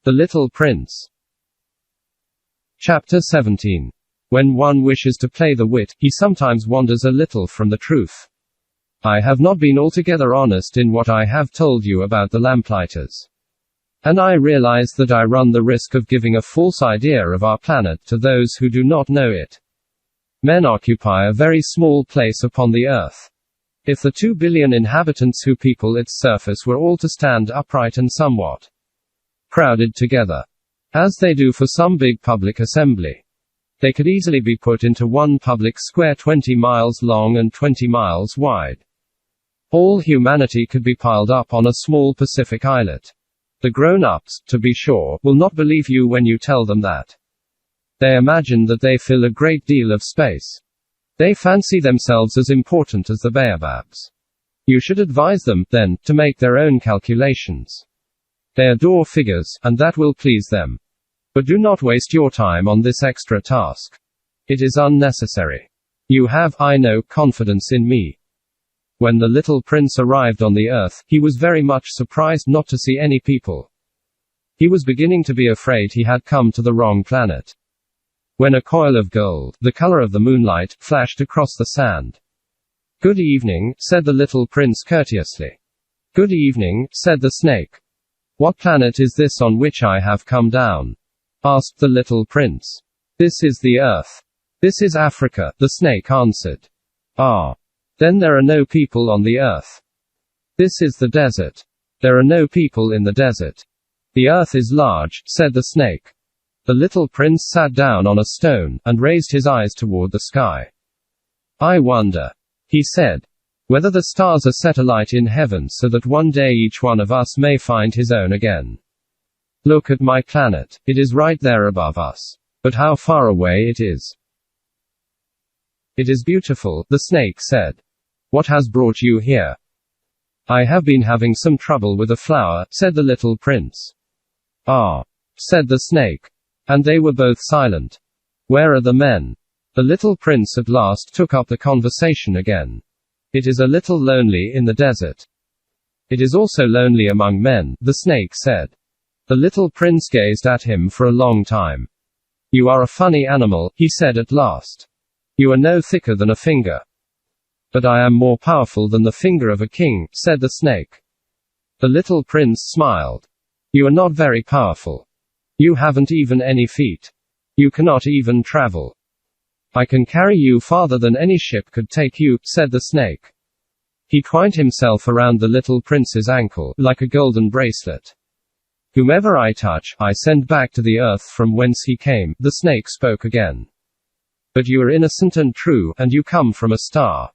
The Little Prince. Chapter 17. When one wishes to play the wit, he sometimes wanders a little from the truth. I have not been altogether honest in what I have told you about the lamplighters. And I realize that I run the risk of giving a false idea of our planet to those who do not know it. Men occupy a very small place upon the Earth. If the 2 billion inhabitants who people its surface were all to stand upright and somewhat crowded together, as they do for some big public assembly, they could easily be put into one public square 20 miles long and 20 miles wide. All humanity could be piled up on a small Pacific islet. The grown-ups, to be sure, will not believe you when you tell them that. They imagine that they fill a great deal of space. They fancy themselves as important as the baobabs. You should advise them, then, to make their own calculations. They adore figures, and that will please them. But do not waste your time on this extra task. It is unnecessary. You have, I know, confidence in me. When the little prince arrived on the Earth, he was very much surprised not to see any people. He was beginning to be afraid he had come to the wrong planet. When a coil of gold, the color of the moonlight, flashed across the sand. "Good evening," said the little prince courteously. "Good evening," said the snake. "What planet is this on which I have come down?" asked the little prince. "This is the Earth." "This is Africa," the snake answered. "Ah. Then there are no people on the Earth." "This is the desert." "There are no people in the desert." "The Earth is large," said the snake. The little prince sat down on a stone, and raised his eyes toward the sky. "I wonder," he said, "whether the stars are set alight in heaven so that one day each one of us may find his own again. Look at my planet. It is right there above us. But how far away it is." "It is beautiful," the snake said. "What has brought you here?" "I have been having some trouble with a flower," said the little prince. "Ah," said the snake. And they were both silent. "Where are the men?" The little prince at last took up the conversation again. "It is a little lonely in the desert." "It is also lonely among men," the snake said. The little prince gazed at him for a long time. "You are a funny animal," he said at last. "You are no thicker than a finger." "But I am more powerful than the finger of a king," said the snake. The little prince smiled. "You are not very powerful. You haven't even any feet. You cannot even travel." "I can carry you farther than any ship could take you," said the snake. He twined himself around the little prince's ankle, like a golden bracelet. "Whomever I touch, I send back to the earth from whence he came," the snake spoke again. "But you are innocent and true, and you come from a star."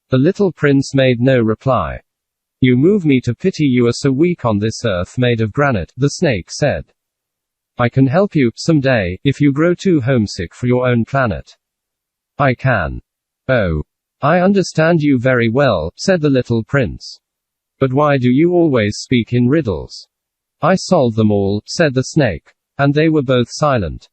The little prince made no reply. "You move me to pity you are so weak on this earth made of granite," the snake said. "I can help you, someday, if you grow too homesick for your own planet." "I can." "Oh. I understand you very well," said the little prince. "But why do you always speak in riddles?" "I solve them all," said the snake. And they were both silent.